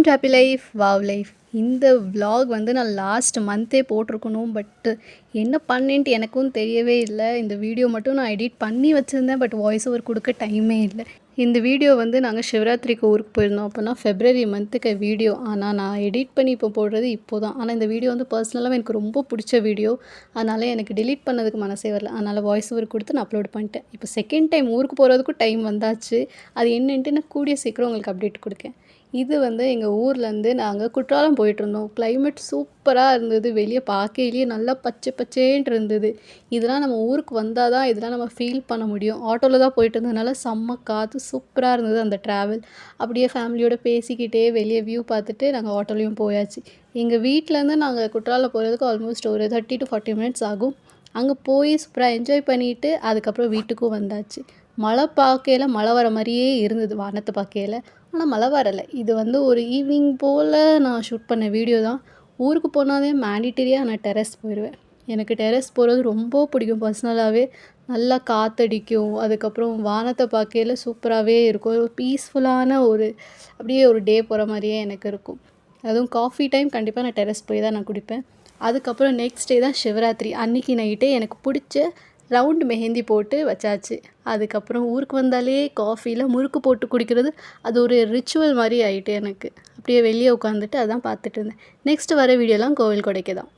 To happy life wow life. இந்த vlog வந்து நான் லாஸ்ட் மந்த்தே போட்டிருக்கணும். பட் என்ன பண்ணேன்ட்டு எனக்கும் தெரியவே இல்லை. இந்த வீடியோ மட்டும் நான் எடிட் பண்ணி வச்சுருந்தேன். பட் வாய்ஸ் ஓவர் கொடுக்க டைமே இல்லை. இந்த வீடியோ வந்து நாங்கள் சிவராத்திரிக்கு ஊருக்கு போயிருந்தோம். அப்போனா ஃபெப்ரவரி மந்த்துக்கு வீடியோ. ஆனால் நான் எடிட் பண்ணி இப்போ போடுறது இப்போ தான். ஆனால் இந்த வீடியோ வந்து பர்சனலாக எனக்கு ரொம்ப பிடிச்ச வீடியோ. அதனால் எனக்கு டெலீட் பண்ணதுக்கு மனசே வரல. அதனால் வாய்ஸ் ஓவர் கொடுத்து நான் அப்லோட் பண்ணிட்டேன். இப்போ செகண்ட் டைம் ஊருக்கு போகிறதுக்கும் டைம் வந்தாச்சு. அது என்னன்ட்டு நான் கூடிய சீக்கிரம் உங்களுக்கு அப்டேட் கொடுக்கேன். இது வந்து எங்கள் ஊர்லேருந்து நாங்கள் குற்றாலம் போயிட்டுருந்தோம். கிளைமேட் சூப்பராக இருந்தது. வெளியே பார்க்கையிலேயே நல்லா பச்சை பச்சேன்ட்டு இருந்தது. இதெல்லாம் நம்ம ஊருக்கு வந்தால் தான் இதெல்லாம் நம்ம ஃபீல் பண்ண முடியும். ஆட்டோவில் தான் போயிட்டு இருந்ததுனால செம்ம காற்று சூப்பராக இருந்தது அந்த ட்ராவல். அப்படியே ஃபேமிலியோடு பேசிக்கிட்டே வெளியே வியூ பார்த்துட்டு நாங்கள் ஆட்டோலையும் போயாச்சு. எங்கள் வீட்டிலேருந்து நாங்கள் குற்றாலம் போகிறதுக்கு ஆல்மோஸ்ட் ஒரு 30 to 40 மினிட்ஸ் ஆகும். அங்கே போய் சூப்பராக என்ஜாய் பண்ணிவிட்டு அதுக்கப்புறம் வீட்டுக்கும் வந்தாச்சு. மழை பார்க்கையில் மழை வர மாதிரியே இருந்தது வானத்தை பார்க்கையில். ஆனால் மழை வரலை. இது வந்து ஒரு ஈவினிங் போல் நான் ஷூட் பண்ண வீடியோ தான். ஊருக்கு போனாலே மேண்டிட்டரியாக நான் டெரஸ் போயிடுவேன். எனக்கு டெரஸ் போகிறது ரொம்ப பிடிக்கும் பர்சனலாகவே. நல்லா காற்றடிக்கும். அதுக்கப்புறம் வானத்தை பார்க்கையில் சூப்பராகவே இருக்கும். ஒரு பீஸ்ஃபுல்லான அப்படியே ஒரு டே போகிற மாதிரியே எனக்கு இருக்கும். அதுவும் காஃபி டைம் கண்டிப்பாக நான் டெரஸ் போய் தான் நான் குடிப்பேன். அதுக்கப்புறம் நெக்ஸ்ட் டே தான் சிவராத்திரி. அன்றைக்கி நைட்டே எனக்கு பிடிச்ச ரவுண்டு மெஹந்தி போட்டு வச்சாச்சு. அதுக்கப்புறம் ஊருக்கு வந்தாலே காஃபியில் முறுக்கு போட்டு குடிக்கிறது அது ஒரு ரிச்சுவல் மாதிரி ஆகிட்டு எனக்கு. அப்படியே வெளியே உட்காந்துட்டு அதான் பார்த்துட்டு இருந்தேன். நெக்ஸ்ட் வர வீடியோலாம் கோவில் கொடைக்கு தான்.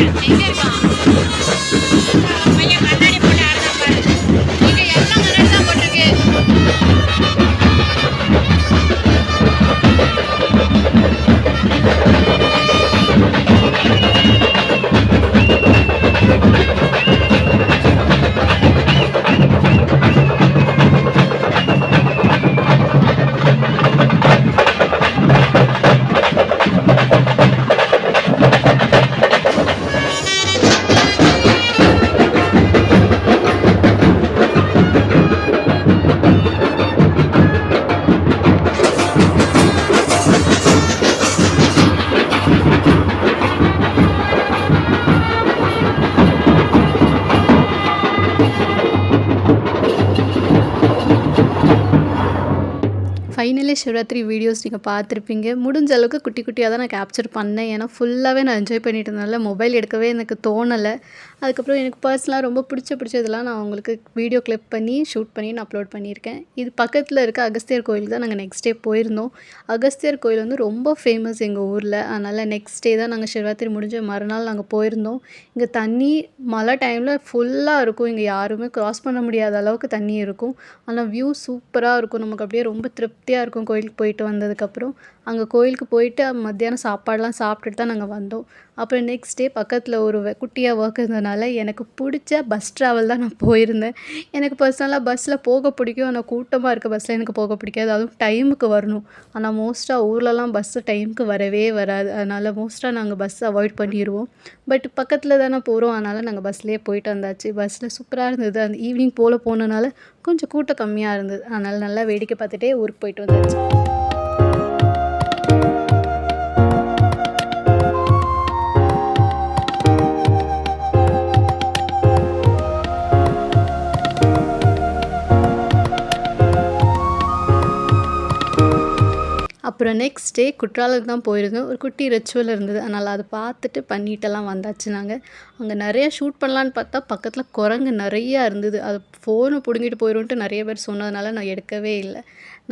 எங்க இருக்கான் பையன் கண்ணாடி போட்டு ஆடுதான் பாரு. இங்க எல்லாம் கண்ணாடி தான் போட்டிருக்கு. ஃபைனலி சிவராத்திரி வீடியோஸ் நீங்கள் பார்த்துருப்பீங்க. முடிஞ்ச அளவுக்கு குட்டி குட்டியாக தான் நான் கேப்சர் பண்ணேன். ஏன்னா ஃபுல்லாகவே நான் என்ஜாய் பண்ணிட்டு இருந்தனால மொபைல் எடுக்கவே எனக்கு தோணலை. அதுக்கப்புறம் எனக்கு பர்சனலாக ரொம்ப பிடிச்சதெல்லாம் நான் உங்களுக்கு வீடியோ கிளிப் பண்ணி ஷூட் பண்ணி நான் அப்லோட் பண்ணியிருக்கேன். இது பக்கத்தில் இருக்க அகஸ்தியர் கோயிலுக்கு தான் நாங்கள் நெக்ஸ்ட் டே போயிருந்தோம். அகஸ்தியர் கோயில் வந்து ரொம்ப ஃபேமஸ் எங்கள் ஊரில். அதனால் நெக்ஸ்ட் டே தான் நாங்கள் சிவராத்திரி முடிஞ்ச மறுநாள் நாங்கள் போயிருந்தோம். இங்கே தண்ணி மழை டைமில் ஃபுல்லாக இருக்கும். இங்கே யாருமே க்ராஸ் பண்ண முடியாத அளவுக்கு தண்ணி இருக்கும். ஆனால் வியூ சூப்பராக இருக்கும். நமக்கு அப்படியே ரொம்ப திருப்தியாக இருக்கும் கோயிலுக்கு போயிட்டு வந்ததுக்கப்புறம். அங்கே கோயிலுக்கு போயிட்டு மத்தியானம் சாப்பாடெலாம் சாப்பிட்டுட்டு தான் நாங்கள் வந்தோம். அப்புறம் நெக்ஸ்ட் டே பக்கத்தில் ஒரு குட்டியாக ஒர்க் இருந்ததுனால எனக்கு பிடிச்ச பஸ் ட்ராவல் தான் நான் போயிருந்தேன். எனக்கு பர்சனலாக பஸ்ஸில் போக பிடிக்கும். ஆனால் கூட்டமாக இருக்க பஸ்ஸில் எனக்கு போக பிடிக்காது. அதுவும் டைமுக்கு வரணும். ஆனால் மோஸ்ட்டாக ஊர்லலாம் பஸ்ஸு டைமுக்கு வரவே வராது. அதனால் மோஸ்ட்டாக நாங்கள் பஸ் அவாய்ட் பண்ணிடுவோம். பட் பக்கத்தில் தானே போகிறோம். அதனால் நாங்கள் பஸ்லேயே போயிட்டு வந்தாச்சு. பஸ்ஸில் சூப்பராக இருந்தது. அந்த ஈவினிங் போல் போனனால கொஞ்சம் கூட்டம் கம்மியாக இருந்தது. அதனால் நல்லா வேடிக்கை பார்த்துட்டே ஊருக்கு போயிட்டு வந்தாச்சு. அப்புறம் நெக்ஸ்ட் டே குற்றாலத்துக்கு தான் போயிருந்தோம். ஒரு குட்டி ரிச்சுவல் இருந்தது. அதனால் அதை பார்த்துட்டு பண்ணிட்டெல்லாம் வந்தாச்சு நாங்கள். அங்கே நிறையா ஷூட் பண்ணலான்னு பார்த்தா பக்கத்தில் குரங்கு நிறையா இருந்தது. அது ஃபோனை பிடுங்கிட்டு போயிடும்ன்ட்டு நிறைய பேர் சொன்னதுனால நான் எடுக்கவே இல்லை.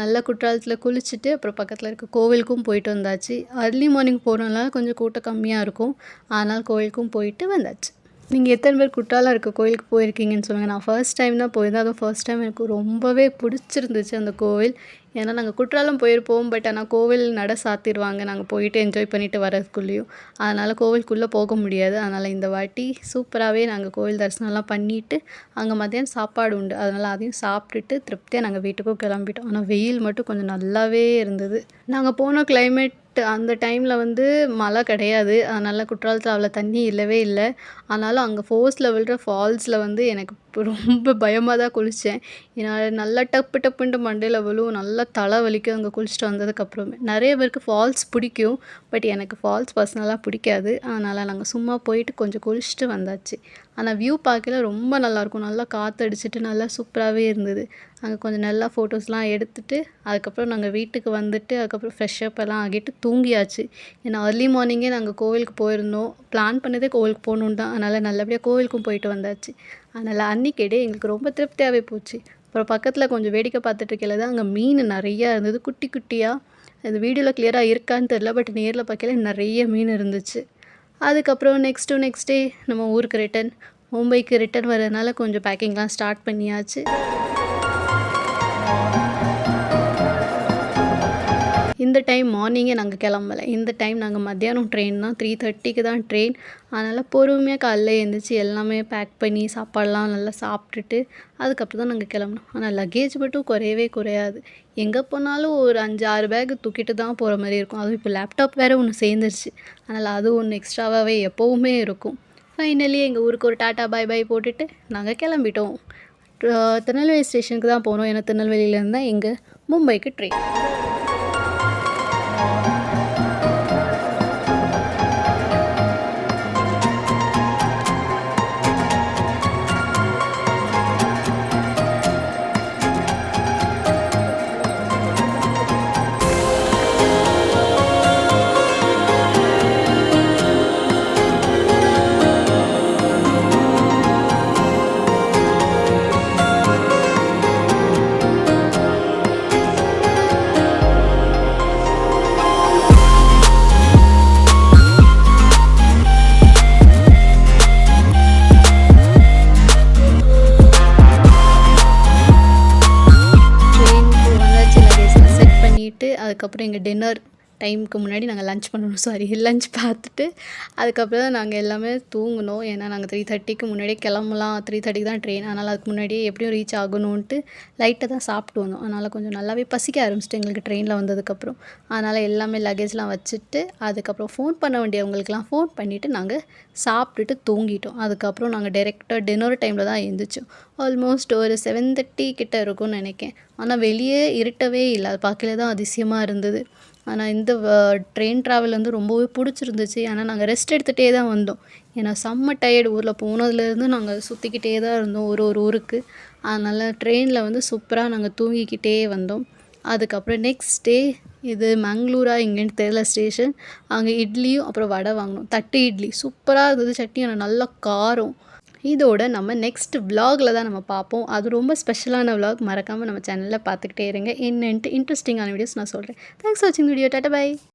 நல்லா குற்றாலத்தில் குளிச்சுட்டு அப்புறம் பக்கத்தில் இருக்க கோவிலுக்கும் போயிட்டு வந்தாச்சு. அர்லி மார்னிங் போகிறதுனால கொஞ்சம் கூட்டம் கம்மியாக இருக்கும். அதனால் கோவிலுக்கும் போயிட்டு வந்தாச்சு. நீங்கள் எத்தனை பேர் குற்றாலம் இருக்க கோயிலுக்கு போயிருக்கீங்கன்னு சொல்லுங்கள். நான் ஃபர்ஸ்ட் டைம் தான் போயிருந்தேன். அதுவும் ஃபர்ஸ்ட் டைம் எனக்கு ரொம்பவே பிடிச்சிருந்துச்சு அந்த கோவில். ஏன்னா நாங்கள் குற்றாலம் போயிருப்போம். பட் ஆனால் கோவில் நட சாத்திடுவாங்க நாங்கள் போயிட்டு என்ஜாய் பண்ணிவிட்டு வரதுக்குள்ளேயும். அதனால் கோவிலுக்குள்ளே போக முடியாது. அதனால் இந்த வாட்டி சூப்பராகவே நாங்கள் கோவில் தரிசனம்லாம் பண்ணிவிட்டு அங்கே மதியானம் சாப்பாடு உண்டு. அதனால் அதையும் சாப்பிட்டுட்டு திருப்தியாக நாங்கள் வீட்டுக்கும் கிளம்பிட்டோம். ஆனால் வெயில் மட்டும் கொஞ்சம் நல்லாவே இருந்தது. நாங்கள் போன கிளைமேட் அந்த டைமில் வந்து மழை கிடையாது. அதனால் குற்றாலத்தில் அவ்வளோ தண்ணி இல்லவே இல்லை. ஆனாலும் அங்கே ஃபோர்ஸில் விழுற ஃபால்ஸில் வந்து எனக்கு ரொம்ப பயமாக தான் குளித்தேன். ஏன்னா நல்லா டப்பு டப்புன்ட்டு மண்டையில் விழுவும். நல்லா தலை வலிக்கும் அங்கே குளிச்சுட்டு வந்ததுக்கப்புறமே. நிறைய பேருக்கு ஃபால்ஸ் பிடிக்கும். பட் எனக்கு ஃபால்ஸ் பர்சனலாக பிடிக்காது. அதனால் நாங்கள் சும்மா போயிட்டு கொஞ்சம் குளிச்சுட்டு வந்தாச்சு. ஆனால் வியூ பார்க்கல ரொம்ப நல்லாயிருக்கும். நல்லா காற்றடிச்சிட்டு நல்லா சூப்பராகவே இருந்தது. அங்கே கொஞ்சம் நல்லா ஃபோட்டோஸ்லாம் எடுத்துகிட்டு அதுக்கப்புறம் நாங்கள் வீட்டுக்கு வந்துட்டு அதுக்கப்புறம் ஃப்ரெஷ்ஷப் எல்லாம் ஆகிட்டு தூங்கியாச்சு. ஏன்னா அர்லி மார்னிங்கே நாங்கள் கோவிலுக்கு போயிருந்தோம். பிளான் பண்ணதே கோவிலுக்கு போகணுன்னு தான். அதனால் நல்லபடியாக கோவிலுக்கும் போயிட்டு வந்தாச்சு. அதனால் அன்றைக்கி டே எங்களுக்கு ரொம்ப திருப்தியாகவே போச்சு. அப்புறம் பக்கத்தில் கொஞ்சம் வேடிக்கை பார்த்துட்டு இருக்கையில தான் அங்கே மீன் நிறையா இருந்தது. குட்டி குட்டியாக. அது வீடியோவில் கிளியராக இருக்கான்னு தெரில. பட் நேரில் பார்க்கல நிறைய மீன் இருந்துச்சு. அதுக்கப்புறம் நெக்ஸ்ட் டே நம்ம ஊருக்கு மும்பைக்கு ரிட்டன் வரதுனால கொஞ்சம் பேக்கிங்லாம் ஸ்டார்ட் பண்ணியாச்சு. இந்த டைம் மார்னிங்கே நாங்கள் கிளம்பலை. இந்த டைம் நாங்கள் மத்தியானம் ட்ரெயின் தான். 3:30க்கு தான் ட்ரெயின். அதனால் பொறுமையாக காலைல எழுந்திரிச்சி எல்லாமே பேக் பண்ணி சாப்பாடெலாம் நல்லா சாப்பிட்டுட்டு அதுக்கப்புறம் தான் நாங்கள் கிளம்புனோம். ஆனால் லக்கேஜ் மட்டும் குறையவே குறையாது. எங்கே போனாலும் ஒரு 5-6 பேக் தூக்கிட்டு தான் போகிற மாதிரி இருக்கும். அதுவும் இப்போ லேப்டாப் வேறு ஒன்று சேர்ந்துருச்சு. அதனால் அது ஒன்று எக்ஸ்ட்ராவாகவே எப்போவுமே இருக்கும். ஃபைனலி எங்கள் ஊருக்கு ஒரு டாட்டா பாய் பாய் போட்டுட்டு நாங்கள் கிளம்பிட்டோம். திருநெல்வேலி ஸ்டேஷனுக்கு தான் போனோம். ஏன்னா திருநெல்வேலியிலேருந்து தான் எங்கள் மும்பைக்கு ட்ரெயின். பண்ணிவிட்டு அதுக்கப்புறம் எங்கள் டின்னர் டைமுக்கு முன்னாடி நாங்கள் லஞ்ச் பண்ணணும் லஞ்ச் பார்த்துட்டு அதுக்கப்புறம் தான் நாங்கள் எல்லாமே தூங்கினோம். ஏன்னா நாங்கள் 3:30க்கு முன்னாடியே கிளம்பலாம். 3:30க்கு தான் ட்ரெயின். அதனால் அதுக்கு முன்னாடியே எப்படியும் ரீச் ஆகணுன்ட்டு லைட்டாக தான் சாப்பிட்டு வந்தோம். அதனால் கொஞ்சம் நல்லாவே பசிக்க ஆரம்பிச்சிட்டு எங்களுக்கு ட்ரெயினில் வந்ததுக்கப்புறம். அதனால் எல்லாமே லக்கேஜ்லாம் வச்சுட்டு அதுக்கப்புறம் ஃபோன் பண்ண வேண்டியவங்களுக்கெல்லாம் ஃபோன் பண்ணிவிட்டு நாங்கள் சாப்பிட்டுட்டு தூங்கிட்டோம். அதுக்கப்புறம் நாங்கள் டைரெக்டாக டின்னர் டைமில் தான் எழுந்திரிச்சோம். ஆல்மோஸ்ட் ஒரு 7:30 கிட்ட இருக்கும்னு நினைக்கிறேன். ஆனால் வெளியே இருட்டவே இல்லை. அது பார்க்கல தான் அதிசயமாக இருந்தது. ஆனால் இந்த ட்ரெயின் ட்ராவல் வந்து ரொம்பவே பிடிச்சிருந்துச்சு. ஏன்னா நாங்கள் ரெஸ்ட் எடுத்துகிட்டே தான் வந்தோம். ஏன்னா செம்ம டயர்டு. ஊரில் போனதுலேருந்து நாங்கள் சுற்றிக்கிட்டே தான் இருந்தோம் ஒரு ஊருக்கு. அதனால் ட்ரெயினில் வந்து சூப்பராக நாங்கள் தூங்கிக்கிட்டே வந்தோம். அதுக்கப்புறம் நெக்ஸ்ட் டே இது மங்களூரா எங்கேன்னு தெரியல ஸ்டேஷன். அங்கே இட்லியும் அப்புறம் வடை வாங்கினோம். தட்டு இட்லி சூப்பராக இருந்தது. சட்னி ஆனால் நல்லா காரம். இதோட நம்ம நெக்ஸ்ட் விலாகில் தான் நம்ம பார்ப்போம். அது ரொம்ப ஸ்பெஷலான விலாக். மறக்காமல் நம்ம சேனலில் பார்த்துக்கிட்டே இருங்க. என்னன்ட்டு இன்ட்ரெஸ்டிங்கான வீடியோஸ் நான் சொல்கிறேன். தேங்க்ஸ் ஃபார் வாட்சிங் வீடியோ. Tata by.